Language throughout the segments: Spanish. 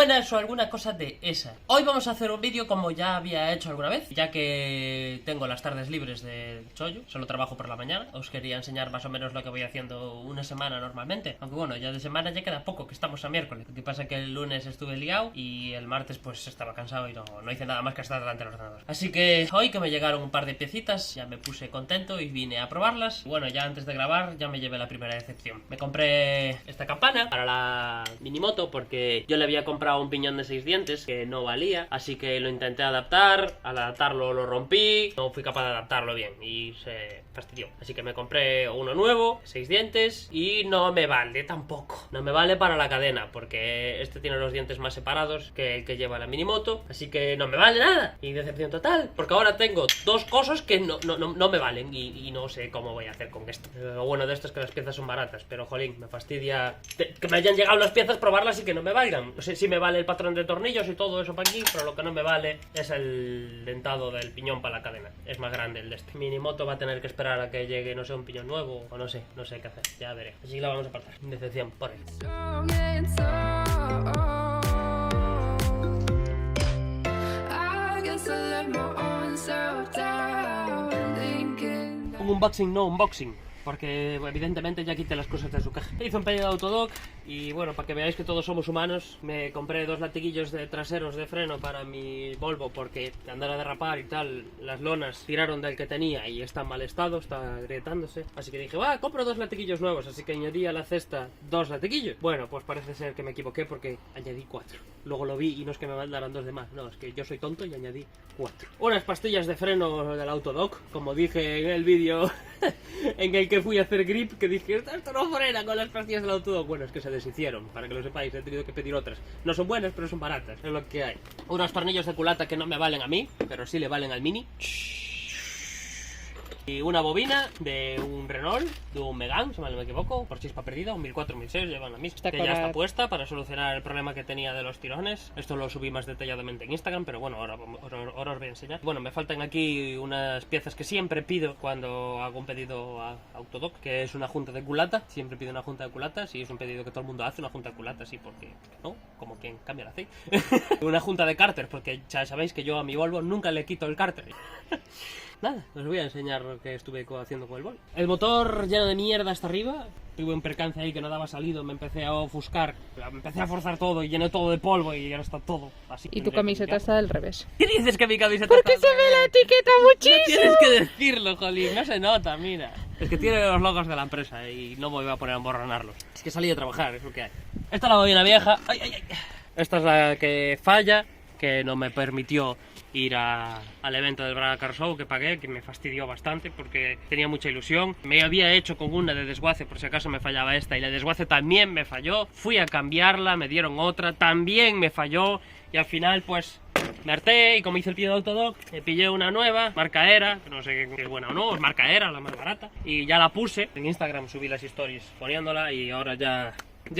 buenas o alguna cosa de esa. Hoy vamos a hacer un vídeo como ya había hecho alguna vez, ya que tengo las tardes libres de chollo, solo trabajo por la mañana. Os quería enseñar más o menos lo que voy haciendo una semana normalmente, aunque bueno, ya de semana ya queda poco, que estamos a miércoles. Lo que pasa es que el lunes estuve liado y el martes pues estaba cansado y no hice nada más que estar delante del ordenador. Así que hoy que me llegaron un par de piecitas, ya me puse contento y vine a probarlas. Bueno, ya antes de grabar ya me llevé la primera decepción. Me compré esta campana para la Minimoto porque yo le había comprado un piñón de 6 dientes que no valía, así que lo intenté adaptar. Al adaptarlo lo rompí, no fui capaz de adaptarlo bien y se fastidió. Así que me compré uno nuevo, 6 dientes, y no me vale tampoco. No me vale para la cadena porque este tiene los dientes más separados que el que lleva la Minimoto, así que no me vale nada. Y decepción total, porque ahora tengo dos cosas que no me valen y no sé cómo voy a hacer con esto. Lo bueno de esto es que las piezas son baratas, pero jolín, me fastidia que me hayan llegado las piezas, probarlas y que no me valgan. No sé si me vale el patrón de tornillos y todo eso para aquí, pero lo que no me vale es el dentado del piñón para la cadena. Es más grande el de este. Minimoto va a tener que esperar a que llegue, no sé, un piñón nuevo o no sé qué hacer. Ya veré. Así que la vamos a apartar. Decepción por ahí. Un unboxing no unboxing, porque evidentemente ya quité las cosas de su caja. Hice un pedido de Autodoc y bueno, para que veáis que todos somos humanos, me compré 2 latiguillos de traseros de freno para mi Volvo, porque de andar a derrapar y tal, las lonas tiraron del que tenía y está en mal estado, está agrietándose. Así que dije, compro 2 latiguillos nuevos, así que añadí a la cesta 2 latiguillos. Bueno, pues parece ser que me equivoqué porque añadí 4. Luego lo vi y no es que me mandaran 2 de más, no, es que yo soy tonto y añadí 4. Unas pastillas de freno del Autodoc, como dije en el vídeo en el que fui a hacer grip, que dije, esto no frena con las pastillas del Autodoc. Bueno, es que se deshicieron, para que lo sepáis, he tenido que pedir otras. No son buenas, pero son baratas, es lo que hay. Unos tornillos de culata que no me valen a mí, pero sí le valen al Mini. Y una bobina de un Renault, de un Megane, si mal no me equivoco, por chispa perdida, un 1004, 1006, llevan la misma, que ya está puesta para solucionar el problema que tenía de los tirones. Esto lo subí más detalladamente en Instagram, pero bueno, ahora os voy a enseñar. Bueno, me faltan aquí unas piezas que siempre pido cuando hago un pedido a Autodoc, que es una junta de culata. Siempre pido una junta de culatas y es un pedido que todo el mundo hace, una junta de culatas, sí, porque no, como quien cambia el aceite. Una junta de cárter, porque ya sabéis que yo a mi Volvo nunca le quito el cárter. Nada, os voy a enseñar lo que estuve haciendo con el Volvo. El motor lleno de mierda hasta arriba. Tuve un percance ahí que no daba salido, me empecé a ofuscar, me empecé a forzar todo y llené todo de polvo y ahora está todo así. Y tu camiseta está del revés. ¿Qué dices que mi camiseta porque está se ve la etiqueta muchísimo? No tienes que decirlo, jolín, no se nota, mira. Es que tiene los logos de la empresa y no me voy a poner a emborronarlos. Es que salí a trabajar, es lo que hay. Esta es la bobina vieja. Esta es la que falla, que no me permitió ir al evento del Braga Car Show que pagué, que me fastidió bastante porque tenía mucha ilusión. Me había hecho con una de desguace por si acaso me fallaba esta y la desguace también me falló. Fui a cambiarla, me dieron otra, también me falló y al final pues me harté y como hice el pedido de Autodoc me pillé una nueva, marca Era, que no sé qué es buena o no, es marca Era, la más barata, y ya la puse. En Instagram subí las stories poniéndola y ahora ya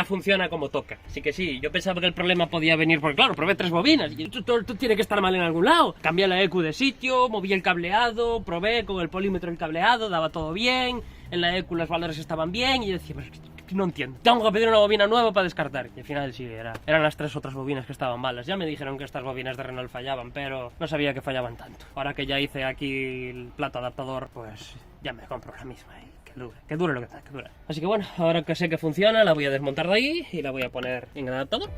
funciona como toca. Así que sí, yo pensaba que el problema podía venir porque claro, probé 3 bobinas y tú tiene que estar mal en algún lado. Cambié la ECU de sitio, moví el cableado, probé con el polímetro el cableado, daba todo bien, en la ECU los valores estaban bien y yo decía, pues no entiendo, tengo que pedir una bobina nueva para descartar. Y al final sí, eran las 3 otras bobinas que estaban malas. Ya me dijeron que estas bobinas de Renault fallaban, pero no sabía que fallaban tanto. Ahora que ya hice aquí el plato adaptador, pues ya me compro la misma. Que dure lo que dure. Así que bueno, ahora que sé que funciona, la voy a desmontar de ahí y la voy a poner en el adaptador.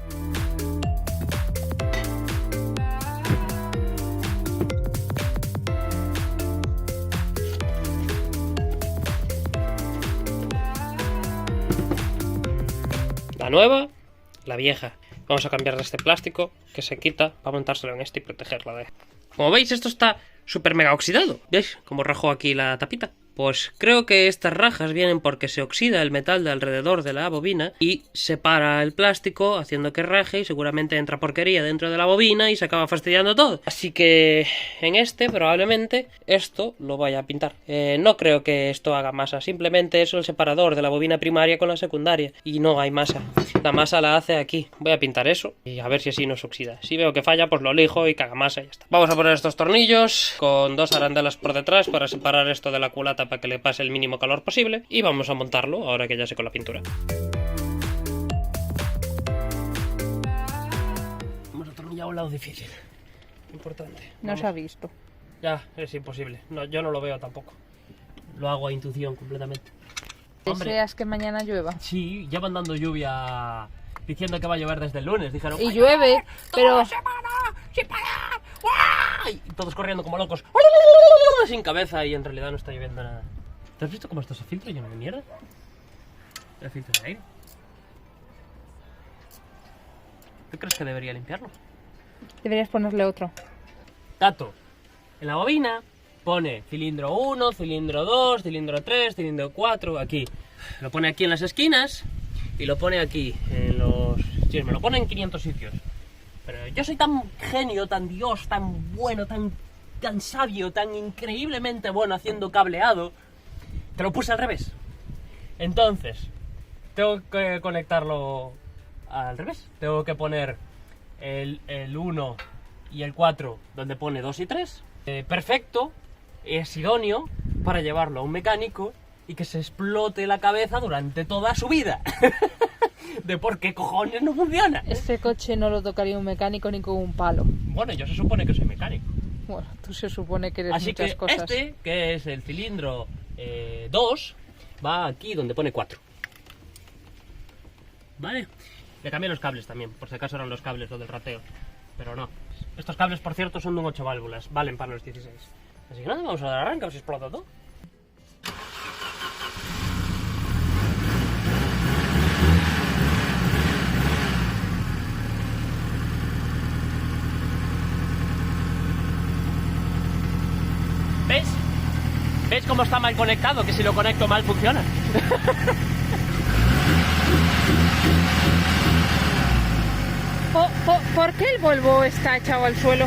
La nueva, la vieja. Vamos a cambiar de este plástico que se quita para montárselo en este y protegerla de... Como veis, esto está súper mega oxidado. ¿Veis cómo rajó aquí la tapita? Pues creo que estas rajas vienen porque se oxida el metal de alrededor de la bobina y separa el plástico haciendo que raje y seguramente entra porquería dentro de la bobina y se acaba fastidiando todo. Así que en este probablemente esto lo vaya a pintar. No creo que esto haga masa, simplemente es el separador de la bobina primaria con la secundaria y no hay masa. La masa la hace aquí. Voy a pintar eso y a ver si así no se oxida. Si veo que falla pues lo lijo y que haga masa y ya está. Vamos a poner estos tornillos con 2 arandelas por detrás para separar esto de la culata para que le pase el mínimo calor posible y vamos a montarlo ahora que ya sé con la pintura. un lado difícil. Importante. No se ha visto. Ya, es imposible. No, yo no lo veo tampoco. Lo hago a intuición completamente. ¿Deseas que mañana llueva? Sí, llevan dando lluvia diciendo que va a llover desde el lunes. Dijeron, Y llueve, pero... ¡Sin parar! ¡Uah! Y todos corriendo como locos. Sin cabeza y en realidad no está lloviendo nada. ¿Te has visto cómo está ese filtro lleno de mierda? El filtro de aire. ¿Tú crees que debería limpiarlo? Deberías ponerle otro. Dato. En la bobina pone cilindro 1, cilindro 2, cilindro 3, cilindro 4, aquí. Lo pone aquí en las esquinas y lo pone aquí en los... Sí, me lo pone en 500 sitios. Pero yo soy tan genio, tan dios, tan bueno, tan sabio, tan increíblemente bueno haciendo cableado, que lo puse al revés. Entonces, tengo que conectarlo al revés. Tengo que poner el 1 y el 4 donde pone 2 y 3. Perfecto, es idóneo para llevarlo a un mecánico y que se explote la cabeza durante toda su vida. De por qué cojones no funciona. Este coche no lo tocaría un mecánico ni con un palo. Bueno, yo se supone que soy mecánico. Bueno, tú se supone que eres Así muchas que cosas. este, que es el cilindro 2, va aquí donde pone 4. ¿Vale? Le cambié los cables también, por si acaso eran los cables lo del rateo. Pero no. Estos cables, por cierto, son de un 8 válvulas. Valen para los 16. Así que nada, vamos a dar arranque, a ver si explota todo. ¿Ves? ¿Ves cómo está mal conectado? Que si lo conecto mal funciona. ¿Por qué el Volvo está echado al suelo?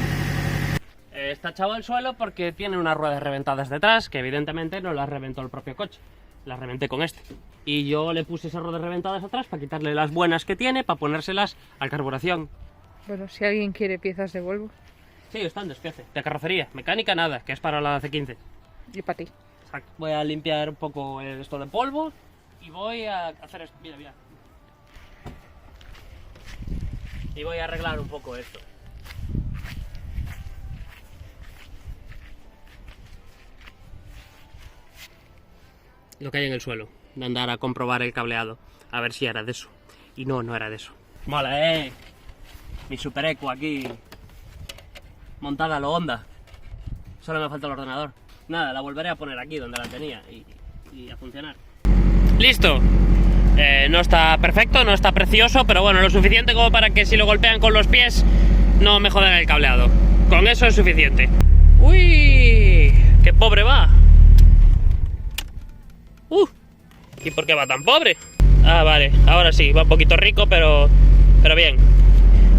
Está echado al suelo porque tiene unas ruedas reventadas detrás, que evidentemente no las reventó el propio coche. Las reventé con este. Y yo le puse esas ruedas reventadas atrás para quitarle las buenas que tiene, para ponérselas al carburación. Bueno, si alguien quiere piezas de Volvo. Sí, están despiece. De carrocería, mecánica nada, que es para la C15. Y para ti. Exacto. Voy a limpiar un poco esto de polvo y voy a hacer esto. Mira, mira. Y voy a arreglar un poco esto. Lo que hay en el suelo, de andar a comprobar el cableado, a ver si era de eso. Y no, no era de eso. Mola, mi Super Eco aquí, montada a lo Honda. Solo me falta el ordenador. Nada, la volveré a poner aquí donde la tenía y a funcionar. ¡Listo! No está perfecto, no está precioso, pero bueno, lo suficiente como para que si lo golpean con los pies no me jodan el cableado. Con eso es suficiente. ¡Uy! ¡Qué pobre va! ¿Y por qué va tan pobre? Ah, vale, ahora sí, va un poquito rico, pero bien.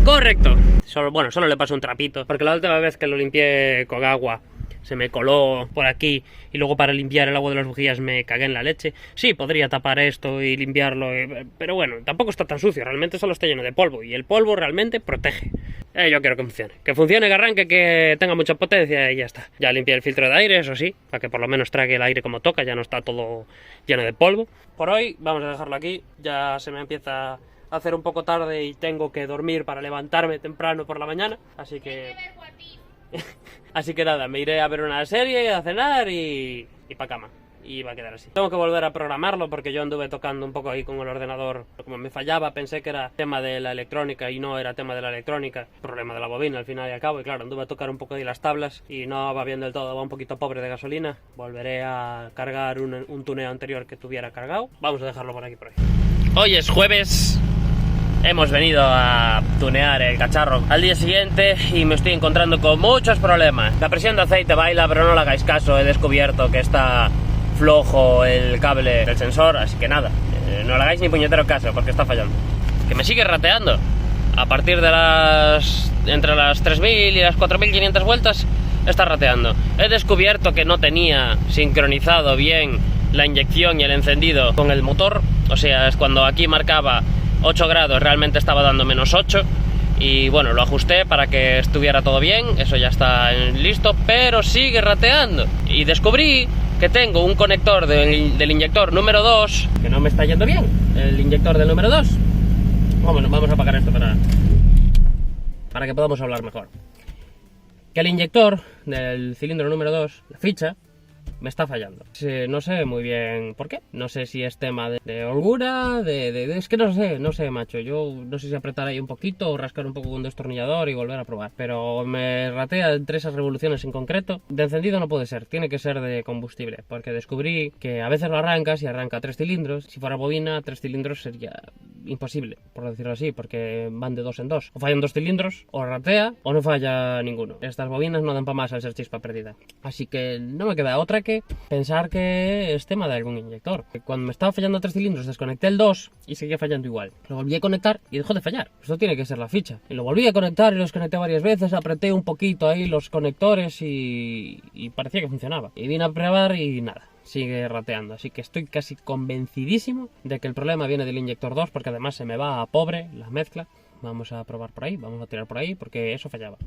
Correcto. Solo le paso un trapito, porque la última vez que lo limpié con agua se me coló por aquí y luego para limpiar el agua de las bujías me cagué en la leche. Sí, podría tapar esto y limpiarlo, pero bueno, tampoco está tan sucio, realmente solo está lleno de polvo y el polvo realmente protege. Yo quiero que funcione, que arranque, que tenga mucha potencia y ya está. Ya limpié el filtro de aire, eso sí, para que por lo menos trague el aire como toca, ya no está todo lleno de polvo. Por hoy vamos a dejarlo aquí, ya se me empieza a hacer un poco tarde y tengo que dormir para levantarme temprano por la mañana, así que... Así que nada, me iré a ver una serie, a cenar y pa' cama. Y va a quedar así. Tengo que volver a programarlo porque yo anduve tocando un poco ahí con el ordenador. Como me fallaba, pensé que era tema de la electrónica y no era tema de la electrónica. Problema de la bobina al final y al cabo. Y claro, anduve a tocar un poco ahí las tablas y no va bien del todo, va un poquito pobre de gasolina. Volveré a cargar un tuneo anterior que tuviera cargado. Vamos a dejarlo por aquí por ahí. Hoy es jueves. Hemos venido a tunear el cacharro al día siguiente y me estoy encontrando con muchos problemas. La presión de aceite baila, pero no le hagáis caso, he descubierto que está flojo el cable del sensor, así que nada, no le hagáis ni puñetero caso porque está fallando. Que me sigue rateando. A partir de entre las 3.000 y las 4.500 vueltas está rateando. He descubierto que no tenía sincronizado bien la inyección y el encendido con el motor, o sea, es cuando aquí marcaba 8 grados, realmente estaba dando menos 8 y bueno, lo ajusté para que estuviera todo bien, eso ya está listo, pero sigue rateando y descubrí que tengo un conector del inyector número 2 que no me está yendo bien, el inyector del número 2. Bueno, vamos a apagar esto para... para que podamos hablar mejor. Que el inyector del cilindro número 2, la ficha, me está fallando. No sé muy bien por qué. No sé si es tema de holgura, es que no sé, macho. Yo no sé si apretar ahí un poquito o rascar un poco con un destornillador y volver a probar. Pero me ratea entre esas revoluciones en concreto. De encendido no puede ser, tiene que ser de combustible. Porque descubrí que a veces lo arrancas y arranca 3 cilindros. Si fuera bobina, 3 cilindros sería imposible, por decirlo así, porque van de 2 en 2. O fallan 2 cilindros, o ratea, o no falla ninguno. Estas bobinas no dan para más al ser chispa perdida. Así que no me queda otra que pensar que es tema de algún inyector. Cuando me estaba fallando 3 cilindros, desconecté el 2 y seguía fallando igual. Lo volví a conectar y dejó de fallar. Esto tiene que ser la ficha. Y lo volví a conectar y lo desconecté varias veces, apreté un poquito ahí los conectores y parecía que funcionaba. Y vine a probar y nada, sigue rateando, así que estoy casi convencidísimo de que el problema viene del inyector 2, porque además se me va a pobre la mezcla. Vamos a probar por ahí, vamos a tirar por ahí, porque eso fallaba.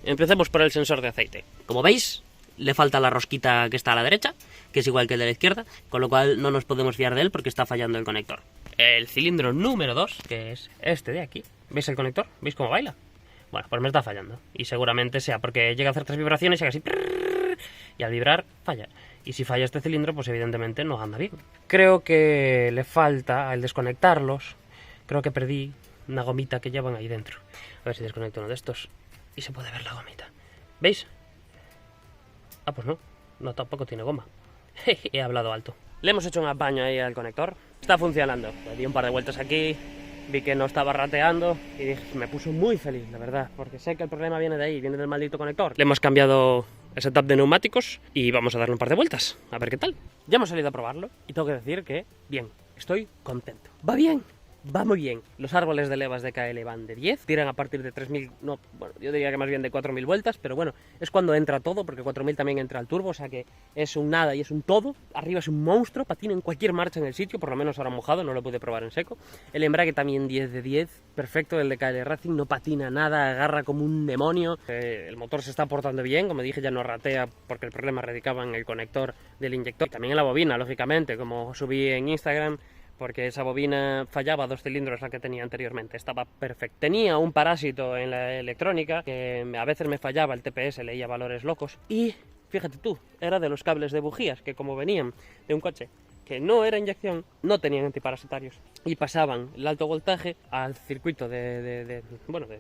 Empecemos por el sensor de aceite. Como veis, le falta la rosquita que está a la derecha, que es igual que el de la izquierda, con lo cual no nos podemos fiar de él porque está fallando el conector. El cilindro número 2, que es este de aquí, ¿veis el conector? ¿Veis cómo baila? Bueno, pues me está fallando, y seguramente sea porque llega a hacer 3 vibraciones y haga así, y al vibrar falla. Y si falla este cilindro, pues evidentemente no anda bien. Creo que le falta, al desconectarlos, creo que perdí una gomita que llevan ahí dentro. A ver si desconecto uno de estos y se puede ver la gomita. ¿Veis? Ah, pues no, tampoco tiene goma. He hablado alto. Le hemos hecho un apaño ahí al conector. Está funcionando. Le di un par de vueltas aquí, vi que no estaba rateando y dije, me puso muy feliz, la verdad, porque sé que el problema viene de ahí, viene del maldito conector. Le hemos cambiado el setup de neumáticos y vamos a darle un par de vueltas, a ver qué tal. Ya hemos salido a probarlo y tengo que decir que, bien, estoy contento. Va bien, va muy bien. Los árboles de levas de KL van de 10, tiran a partir de 3000, no, bueno, yo diría que más bien de 4000 vueltas, pero bueno, es cuando entra todo, porque 4000 también entra el turbo, o sea que es un nada y es un todo. Arriba es un monstruo, patina en cualquier marcha en el sitio, por lo menos ahora mojado, no lo pude probar en seco. El embrague también 10 de 10, perfecto, el de KL Racing, no patina nada, agarra como un demonio. El motor se está portando bien, como dije, ya no ratea porque el problema radicaba en el conector del inyector, y también en la bobina, lógicamente, como subí en Instagram, porque esa bobina fallaba 2 cilindros la que tenía anteriormente, estaba perfecta. Tenía un parásito en la electrónica que a veces me fallaba el TPS, leía valores locos, y fíjate tú, era de los cables de bujías que, como venían de un coche que no era inyección, no tenían antiparasitarios y pasaban el alto voltaje al circuito de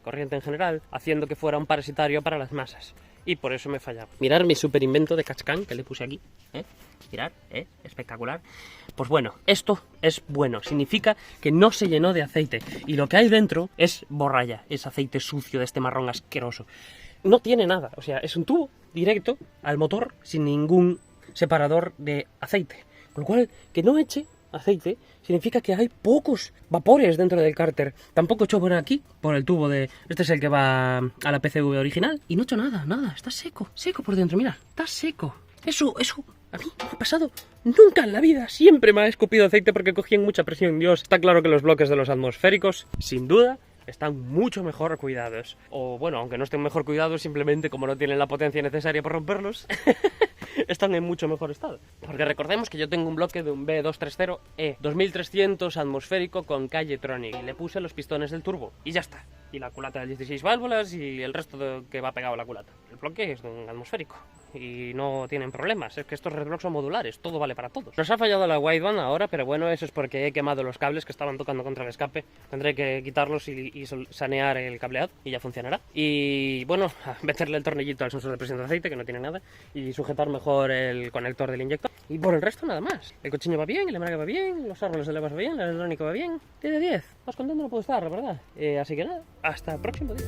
corriente en general, haciendo que fuera un parasitario para las masas. Y por eso me fallaba. Mirar mi super invento de Cachcan que le puse aquí, Mirad, espectacular. Pues bueno, esto es bueno, significa que no se llenó de aceite y lo que hay dentro es borralla, es aceite sucio de este marrón asqueroso. No tiene nada, o sea, es un tubo directo al motor sin ningún separador de aceite. Con lo cual, que no eche aceite significa que hay pocos vapores dentro del cárter. Tampoco he hecho por aquí, por el tubo de... Este es el que va a la PCV original. Y no he hecho nada, está seco por dentro, mira, está seco. Eso, a mí no me ha pasado nunca en la vida. Siempre me ha escupido aceite porque cogían mucha presión. Dios, está claro que los bloques de los atmosféricos, sin duda, están mucho mejor cuidados. O bueno, aunque no estén mejor cuidados, simplemente como no tienen la potencia necesaria para romperlos, están en mucho mejor estado. Porque recordemos que yo tengo un bloque de un B230E 2300 atmosférico con Calle-Tronic y le puse los pistones del turbo y ya está. Y la culata de 16 válvulas y el resto que va pegado a la culata. El bloque es de un atmosférico y no tienen problemas. Es que estos redblocks son modulares, todo vale para todos. Nos ha fallado la wideband ahora, pero bueno, eso es porque he quemado los cables que estaban tocando contra el escape. Tendré que quitarlos y sanear el cableado y ya funcionará. Y bueno, meterle el tornillito al sensor de presión de aceite, que no tiene nada, y sujetar mejor el conector del inyector. Y por el resto nada más. El cochiño va bien, el embrague va bien, los árboles de levas va bien, la electrónica va bien. 10 de 10. Más contento no puedo estar, la verdad. Así que nada, hasta el próximo día.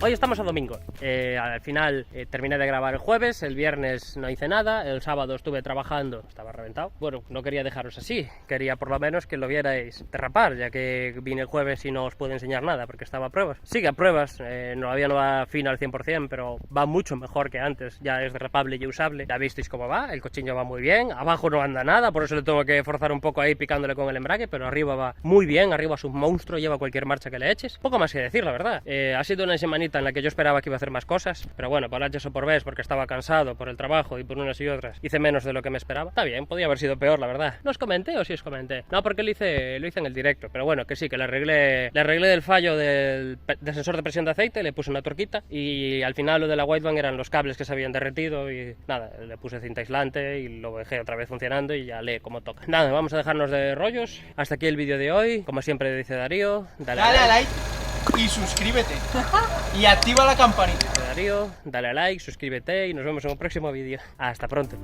Hoy estamos a domingo. Al final terminé de grabar el jueves, el viernes no hice nada, el sábado estuve trabajando, estaba reventado. Bueno, no quería dejaros así, quería por lo menos que lo vierais derrapar, ya que vine el jueves y no os pude enseñar nada porque estaba a pruebas. Sigue a pruebas, todavía no va fino al 100%, pero va mucho mejor que antes, ya es derrapable y usable. Ya visteis cómo va, el cochillo va muy bien, abajo no anda nada, por eso le tengo que forzar un poco ahí picándole con el embrague, pero arriba va muy bien, arriba es un monstruo, lleva cualquier marcha que le eches. Poco más que decir, la verdad. Ha sido una semanita en la que yo esperaba que iba a hacer más cosas, pero bueno, por H o por B, porque estaba cansado por el trabajo y por unas y otras, hice menos de lo que me esperaba. Está bien, podía haber sido peor, la verdad. ¿No os comenté o sí os comenté? No, porque lo hice en el directo, pero bueno, que sí, que le arreglé del fallo del sensor de presión de aceite, le puse una torquita y al final lo de la wideband eran los cables que se habían derretido y nada, le puse cinta aislante y lo dejé otra vez funcionando y ya lee como toca. Nada, vamos a dejarnos de rollos. Hasta aquí el vídeo de hoy. Como siempre dice Darío, dale a like y suscríbete y activa la campanita. Darío, dale a like, suscríbete y nos vemos en un próximo vídeo. Hasta pronto.